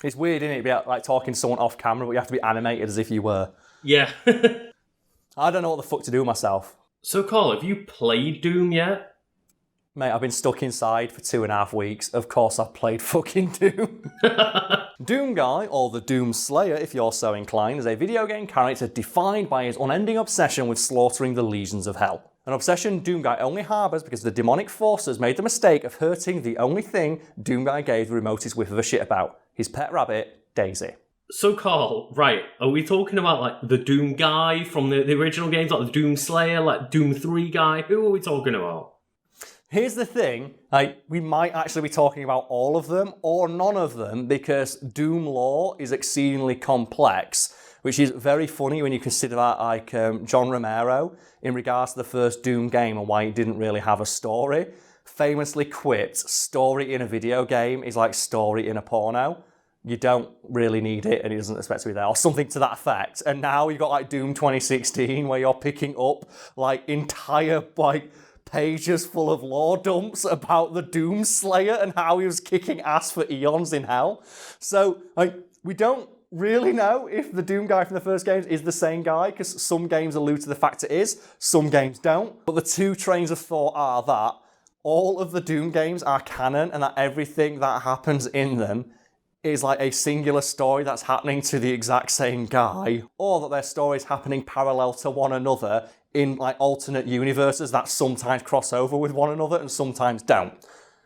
It's weird, isn't it? Be like talking to someone off camera, but you have to be animated as if you were. Yeah. I don't know what the fuck to do with myself. So, Karl, have you played Doom yet? Mate, I've been stuck inside for 2.5 weeks. Of course I've played fucking Doom. Doomguy, or the Doom Slayer if you're so inclined, is a video game character defined by his unending obsession with slaughtering the legions of hell. An obsession Doomguy only harbours because the demonic forces made the mistake of hurting the only thing Doomguy gave the remotest whiff of a shit about, his pet rabbit, Daisy. So, Karl, right, are we talking about, like, the Doom guy from the original games, like the Doom Slayer, like Doom 3 guy? Who are we talking about? Here's the thing, we might actually be talking about all of them or none of them because Doom lore is exceedingly complex, which is very funny when you consider that like John Romero, in regards to the first Doom game and why it didn't really have a story, famously quipped, story in a video game is like story in a porno. You don't really need it and it doesn't expect to be there, or something to that effect. And now you've got like Doom 2016 where you're picking up like entire like pages full of lore dumps about the Doom Slayer and how he was kicking ass for eons in hell. So, like, we don't really know if the Doom guy from the first games is the same guy, because some games allude to the fact it is, some games don't. But the two trains of thought are that all of the Doom games are canon and that everything that happens in them is like a singular story that's happening to the exact same guy, or that their stories happening parallel to one another in like alternate universes that sometimes cross over with one another and sometimes don't.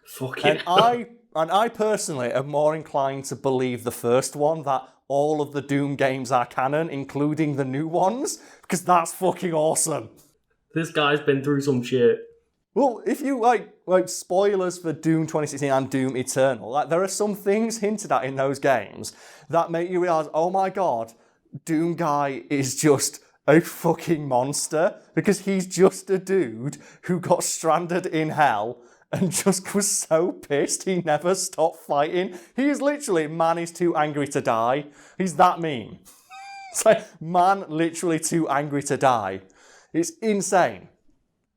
Fucking And I personally am more inclined to believe the first one, that all of the Doom games are canon, including the new ones, because that's fucking awesome. This guy's been through some shit. Well, if you like spoilers for Doom 2016 and Doom Eternal, like there are some things hinted at in those games that make you realise, oh my god, Doomguy is just a fucking monster, because he's just a dude who got stranded in hell and just was so pissed he never stopped fighting. He is literally, man is too angry to die. He's that mean. It's like, man literally too angry to die. It's insane.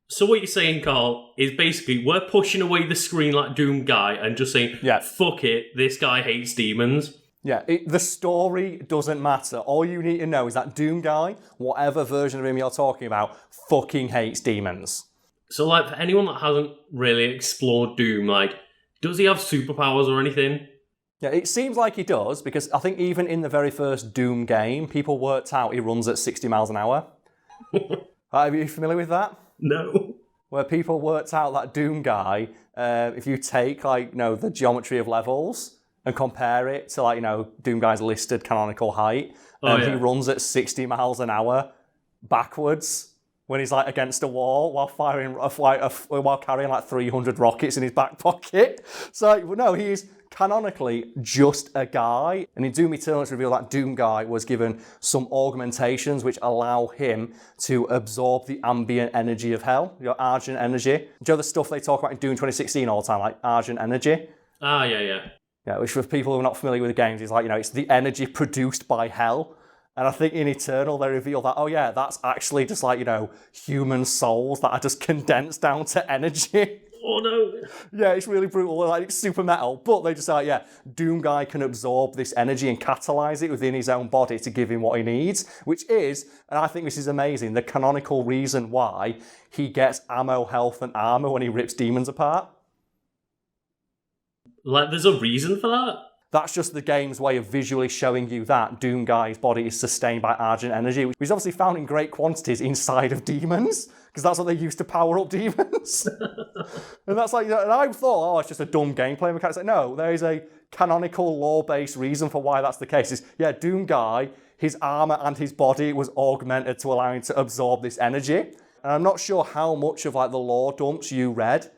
So what you're saying, Karl, is basically we're pushing away the screen like Doomguy and just saying, Yeah. fuck it, this guy hates demons. Yeah, the story doesn't matter. All you need to know is that Doomguy, whatever version of him you're talking about, fucking hates demons. So, like, for anyone that hasn't really explored Doom, like, does he have superpowers or anything? Yeah, it seems like he does, because I think even in the very first Doom game, people worked out he runs at 60 miles an hour. Are you familiar with that? No. Where people worked out that Doomguy, if you take, like, the geometry of levels and compare it to, like, Doomguy's listed canonical height, he runs at 60 miles an hour backwards when he's, like, against a wall while while carrying, like, 300 rockets in his back pocket. So, no, he is canonically just a guy. And in Doom Eternal, it's revealed that Doomguy was given some augmentations which allow him to absorb the ambient energy of hell, your Argent energy. Do you know the stuff they talk about in Doom 2016 all the time, like Argent energy? Ah, yeah. Yeah, which for people who are not familiar with the games is like, it's the energy produced by hell. And I think in Eternal they reveal that, oh yeah, that's actually just like, human souls that are just condensed down to energy. Oh no. Yeah, it's really brutal, like it's super metal. But they just like, Doomguy can absorb this energy and catalyze it within his own body to give him what he needs, which is, and I think this is amazing, the canonical reason why he gets ammo, health, and armor when he rips demons apart. Like, there's a reason for that? That's just the game's way of visually showing you that Doomguy's body is sustained by Argent energy, which is obviously found in great quantities inside of demons, because that's what they use to power up demons. And that's like, and I thought, it's just a dumb gameplay mechanic. It's like, no, there is a canonical lore-based reason for why that's the case. Is Doomguy, his armor and his body was augmented to allow him to absorb this energy. And I'm not sure how much of like the lore dumps you read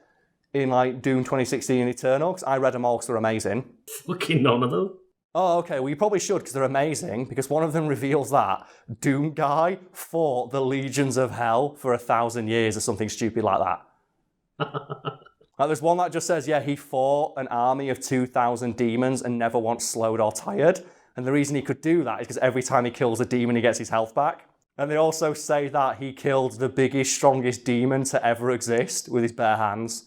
in like Doom 2016 and Eternal, because I read them all because they're amazing. Fucking none of them. Oh, okay, well you probably should, because they're amazing, because one of them reveals that Doomguy fought the legions of hell for 1,000 years or something stupid like that. Like, there's one that just says, he fought an army of 2,000 demons and never once slowed or tired. And the reason he could do that is because every time he kills a demon, he gets his health back. And they also say that he killed the biggest, strongest demon to ever exist with his bare hands.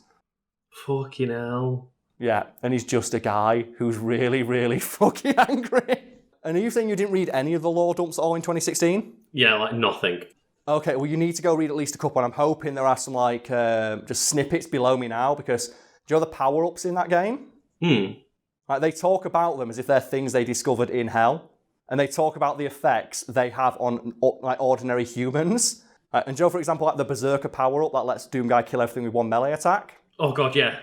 Fucking hell. Yeah, and he's just a guy who's really, really fucking angry. And are you saying you didn't read any of the lore dumps at all in 2016? Yeah, like nothing. Okay, well, you need to go read at least a couple, and I'm hoping there are some, like, just snippets below me now, because do you know the power-ups in that game? Like, they talk about them as if they're things they discovered in Hell, and they talk about the effects they have on, like, ordinary humans. And Joe, for example, like the Berserker power-up that lets Doomguy kill everything with one melee attack. Oh god, yeah.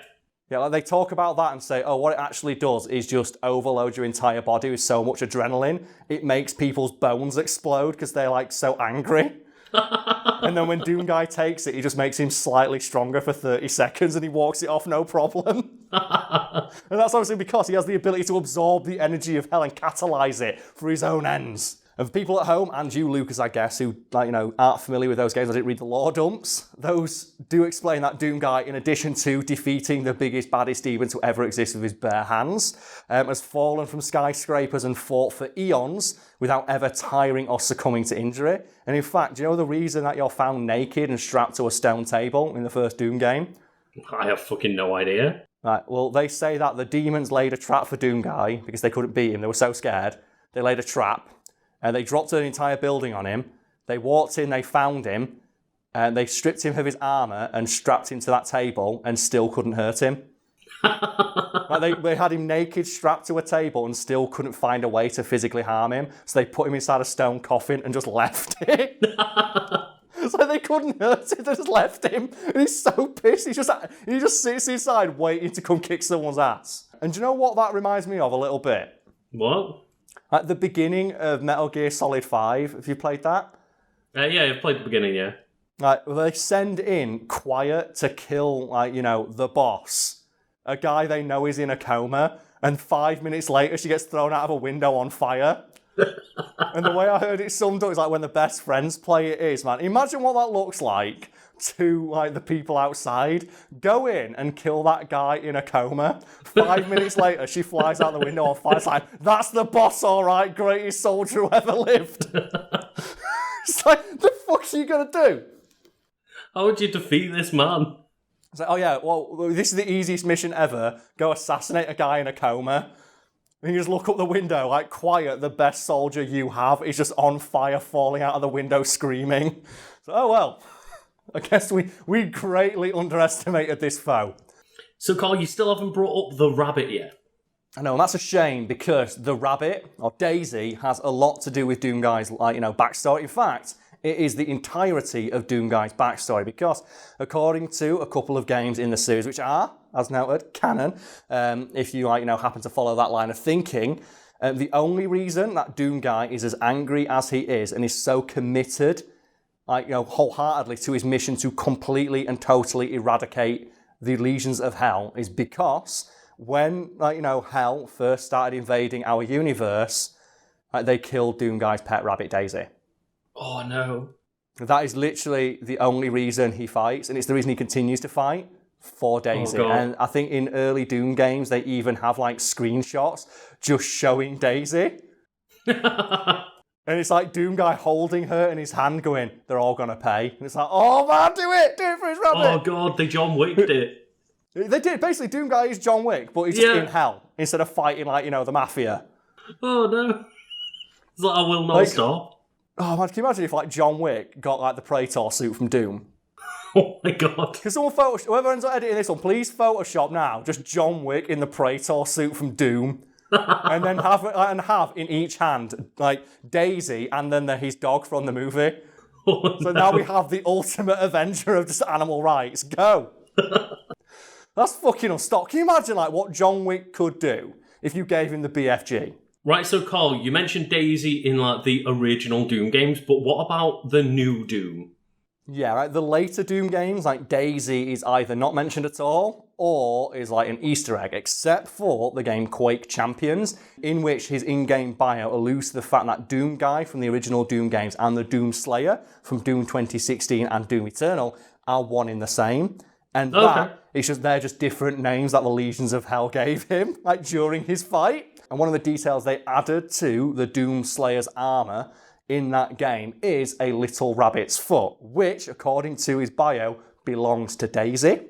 Yeah, like they talk about that and say, oh, what it actually does is just overload your entire body with so much adrenaline, it makes people's bones explode because they're, like, so angry. And then when Doomguy takes it, he just makes him slightly stronger for 30 seconds and he walks it off no problem. And that's obviously because he has the ability to absorb the energy of Hell and catalyse it for his own ends. And for people at home, and you, Lucas, I guess, who, like, you know, aren't familiar with those games, I didn't read the lore dumps, those do explain that Doomguy, in addition to defeating the biggest, baddest demon to ever exist with his bare hands, has fallen from skyscrapers and fought for eons without ever tiring or succumbing to injury. And in fact, do you know the reason that you're found naked and strapped to a stone table in the first Doom game? I have fucking no idea. Right, well, they say that the demons laid a trap for Doomguy because they couldn't beat him. They were so scared. They laid a trap. And they dropped an entire building on him. They walked in, they found him, and they stripped him of his armour and strapped him to that table and still couldn't hurt him. Like they had him naked, strapped to a table, and still couldn't find a way to physically harm him. So they put him inside a stone coffin and just left it. So they couldn't hurt him, they just left him. And he's so pissed, he just sits inside waiting to come kick someone's ass. And do you know what that reminds me of a little bit? What? At the beginning of Metal Gear Solid 5, have you played that? Yeah, I've played the beginning, yeah. Like, they send in Quiet to kill, like, you know, the boss. A guy they know is in a coma, and 5 minutes later she gets thrown out of a window on fire. And the way I heard it summed up is like when the best friends play it is, man. Imagine what that looks like to, like, the people outside. Go in and kill that guy in a coma. 5 minutes later, she flies out the window on fire. It's like, that's the boss, all right, greatest soldier who ever lived. It's like, the fuck are you going to do? How would you defeat this man? It's like, oh yeah, well, this is the easiest mission ever. Go assassinate a guy in a coma. And you just look up the window, like, Quiet, the best soldier you have, is just on fire, falling out of the window, screaming. So, oh well. I guess we greatly underestimated this foe. So, Karl, you still haven't brought up the rabbit yet. I know, and that's a shame because the rabbit, or Daisy, has a lot to do with Doomguy's, like, you know, backstory. In fact, it is the entirety of Doomguy's backstory because, according to a couple of games in the series, which are, as noted, canon, if you, like, you know, happen to follow that line of thinking, the only reason that Doomguy is as angry as he is and is so committed, like, you know, wholeheartedly to his mission to completely and totally eradicate the legions of Hell is because when, like, you know, Hell first started invading our universe, they killed Doomguy's pet rabbit Daisy. Oh no. That is literally the only reason he fights, and it's the reason he continues to fight, for Daisy. Oh, and I think in early Doom games, they even have, like, screenshots just showing Daisy. And it's like Doomguy holding her in his hand going, they're all going to pay. And it's like, oh man, do it for his rabbit. Oh god, they John Wicked it. They did. Basically, Doomguy is John Wick, but he's just in Hell instead of fighting, like, you know, the Mafia. Oh no. It's like, I will not stop. Oh man, can you imagine if, like, John Wick got, like, the Praetor suit from Doom? Oh my god. Can someone whoever ends up editing this one, please Photoshop now, just John Wick in the Praetor suit from Doom. And then have in each hand, like, Daisy and then his dog from the movie. Oh, so now we have the ultimate avenger of just animal rights. Go! That's fucking unstoppable. Can you imagine, like, what John Wick could do if you gave him the BFG? Right, so Karl, you mentioned Daisy in, like, the original Doom games, but what about the new Doom? Yeah, right. The later Doom games, like, Daisy is either not mentioned at all or is like an Easter egg, except for the game Quake Champions, in which his in-game bio alludes to the fact that Doomguy from the original Doom games and the Doom Slayer from Doom 2016 and Doom Eternal are one in the same. And they're just different names that the Legions of Hell gave him, like, during his fight. And one of the details they added to the Doom Slayer's armour in that game is a little rabbit's foot, which, according to his bio, belongs to Daisy.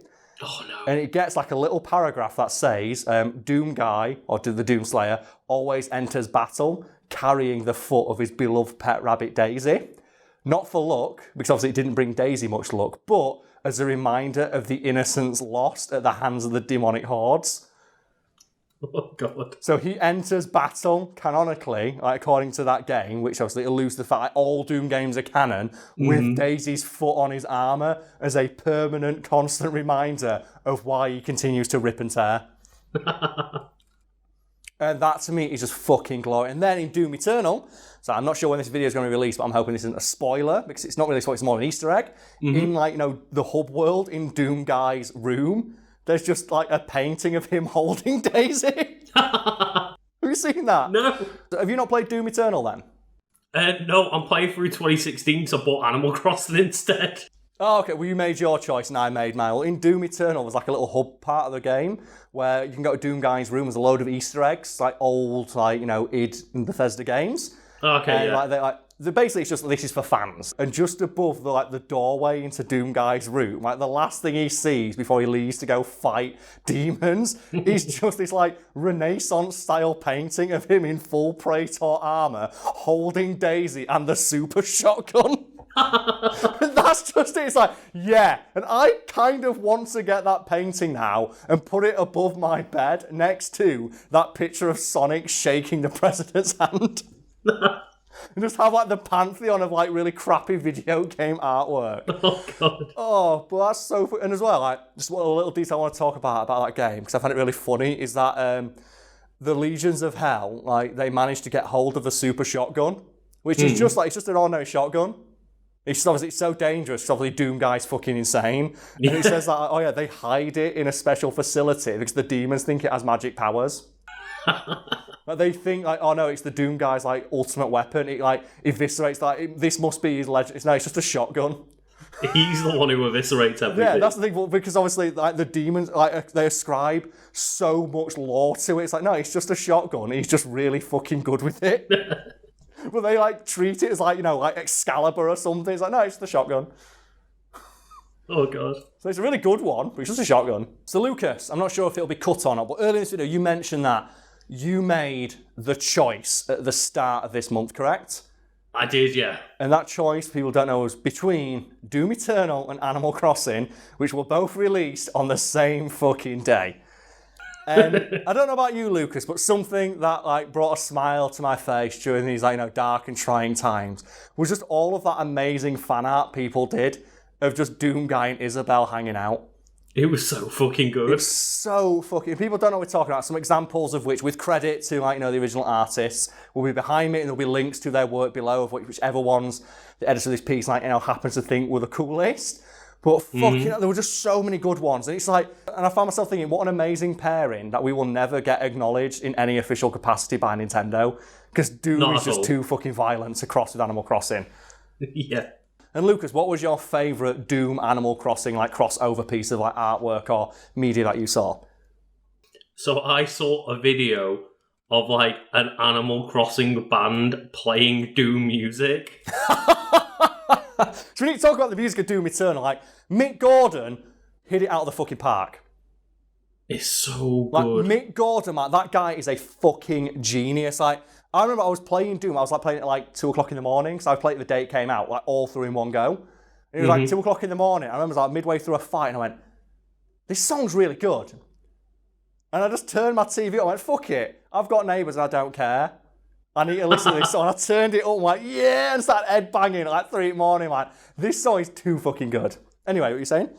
Oh no. And it gets like a little paragraph that says, Doomguy, or the Doomslayer, always enters battle carrying the foot of his beloved pet rabbit Daisy. Not for luck, because obviously it didn't bring Daisy much luck, but as a reminder of the innocents lost at the hands of the demonic hordes. Oh god. So he enters battle canonically, like, according to that game, which obviously alludes to the fact that all Doom games are canon, with Daisy's foot on his armour as a permanent, constant reminder of why he continues to rip and tear. And that to me is just fucking glory. And then in Doom Eternal, so I'm not sure when this video is going to be released, but I'm hoping this isn't a spoiler, because it's not really a spoiler, it's more an Easter egg. In the hub world in Doomguy's room, there's just like a painting of him holding Daisy. Have you seen that? No. Have you not played Doom Eternal then? No, I'm playing through 2016, so I bought Animal Crossing instead. Oh, okay. Well, you made your choice and I made mine. Well, in Doom Eternal, there's like a little hub part of the game where you can go to Doomguy's room. There's a load of Easter eggs, like old, id and Bethesda games. Okay, and basically it's just this is for fans. And just above the doorway into Doomguy's room, like the last thing he sees before he leaves to go fight demons is just this like Renaissance style painting of him in full Praetor armor holding Daisy and the super shotgun. And that's just it. It's like, yeah. And I kind of want to get that painting now and put it above my bed next to that picture of Sonic shaking the president's hand. And just have like the pantheon of like really crappy video game artwork. Oh god. Oh, but that's so and as well, like just one little detail I want to talk about that game, because I find it really funny, is that the Legions of Hell, like they managed to get hold of the super shotgun, which is just like, it's just an ordinary shotgun. It's just obviously it's so dangerous because obviously Doomguy's fucking insane. And it says that, oh yeah, they hide it in a special facility because the demons think it has magic powers. Like they think like, oh no, it's the Doomguy's like ultimate weapon. It like eviscerates that. This must be his legend. No, it's just a shotgun. He's the one who eviscerates everything. Yeah, that's the thing. Because obviously, like the demons, like they ascribe so much lore to it. It's like no, it's just a shotgun. He's just really fucking good with it. But they like treat it as like like Excalibur or something. It's like no, it's just a shotgun. Oh god. So it's a really good one, but it's just a shotgun. So Lucas, I'm not sure if it'll be cut or not, but earlier in this video you mentioned that you made the choice at the start of this month, correct? I did, yeah. And that choice, people don't know, was between Doom Eternal and Animal Crossing, which were both released on the same fucking day. And I don't know about you, Lucas, but something that like brought a smile to my face during these dark and trying times was just all of that amazing fan art people did of just Doomguy and Isabel hanging out. It was so fucking good. It's so fucking... People don't know what we're talking about. Some examples of which, with credit to the original artists, will be behind me, and there'll be links to their work below of whichever ones the editor of this piece happens to think were the coolest. But fucking, there were just so many good ones. And it's like, and I found myself thinking, what an amazing pairing that we will never get acknowledged in any official capacity by Nintendo. Because Doom is just too fucking violent to cross with Animal Crossing. Yeah. And Lucas, what was your favourite Doom Animal Crossing crossover piece of artwork or media that you saw? So I saw a video of an Animal Crossing band playing Doom music. So we need to talk about the music of Doom Eternal. Mick Gordon hit it out of the fucking park. It's so good. Mick Gordon, that guy is a fucking genius. I remember I was playing Doom. I was playing it at 2 o'clock in the morning. So I played it the day it came out, all through in one go. And it was 2 o'clock in the morning. I remember I was midway through a fight and I went, this song's really good. And I just turned my TV on and went, fuck it. I've got neighbours and I don't care. I need to listen to this song. I turned it up and went, yeah, and started headbanging at 3 in the morning. This song is too fucking good. Anyway, what were you saying?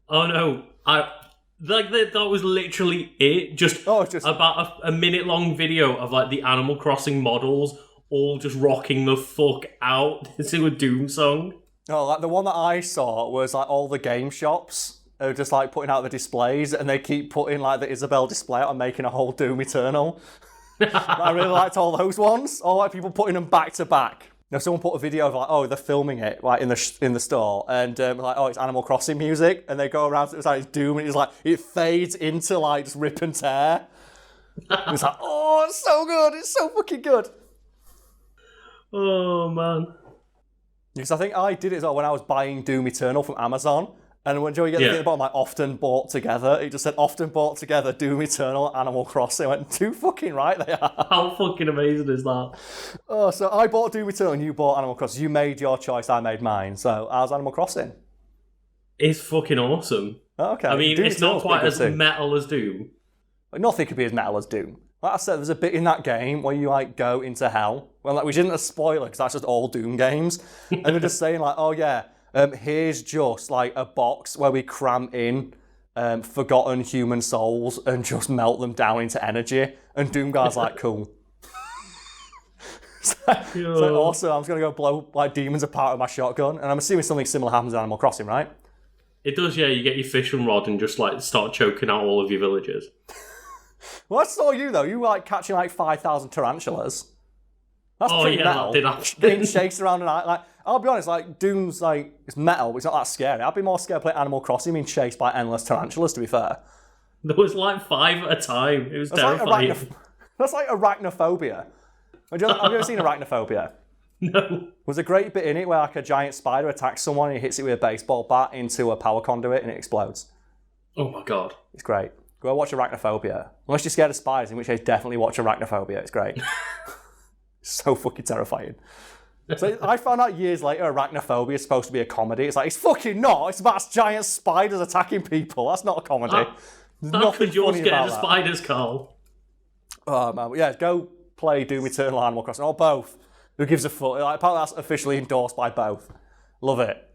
Oh no, that was literally it. Just about a minute-long video of the Animal Crossing models all just rocking the fuck out to a Doom song. Oh, the one that I saw was all the game shops are just putting out the displays, and they keep putting the Isabel display out and making a whole Doom Eternal. I really liked all those ones. All people putting them back to back. Now, someone put a video of they're filming it in the store, and it's Animal Crossing music, and they go around. It's Doom, and it fades into just rip and tear. And it's it's so good. It's so fucking good. Oh man. Because I think I did it as well when I was buying Doom Eternal from Amazon. And when Joey get the thing about like often bought together, he just said often bought together, Doom Eternal, Animal Crossing. I went, too fucking right they are. How fucking amazing is that? Oh, so I bought Doom Eternal and you bought Animal Crossing. You made your choice, I made mine. So how's Animal Crossing? It's fucking awesome. Okay. I mean, Doom it's Eternal's not quite as too. metal as Doom. Nothing could be as metal as Doom. Like I said, there's a bit in that game where you like go into hell. Well, like we shouldn't spoil it because that's just all Doom games. And they're just saying like, oh yeah, here's just like a box where we cram in forgotten human souls and just melt them down into energy. And Doomguy's like, cool. It's like, awesome. I'm just gonna go blow like demons apart with my shotgun. And I'm assuming something similar happens in Animal Crossing, right? It does, yeah. You get your fishing rod and just like start choking out all of your villagers. Well, I saw you though. You were like catching like 5,000 tarantulas. That's pretty metal. That did happen. Getting chased around and like I'll be honest, like Doom's like it's metal, but it's not that scary. I'd be more scared playing Animal Crossing being chased by endless tarantulas. To be fair, There was like 5 at a time. It was terrifying. That's like arachnophobia. Have you ever seen arachnophobia? No. There's a great bit in it where like a giant spider attacks someone and he hits it with a baseball bat into a power conduit and it explodes. Oh my god. It's great. Go watch Arachnophobia. Unless you're scared of spiders, in which case definitely watch Arachnophobia. It's great. So fucking terrifying. So I found out years later Arachnophobia is supposed to be a comedy. It's like, it's fucking not. It's about giant spiders attacking people. That's not a comedy. That's because you're scared of spiders, Karl. Oh man, yeah, go play Doom Eternal Animal Crossing, or both. Who gives a fuck? Like, apparently that's officially endorsed by both. Love it.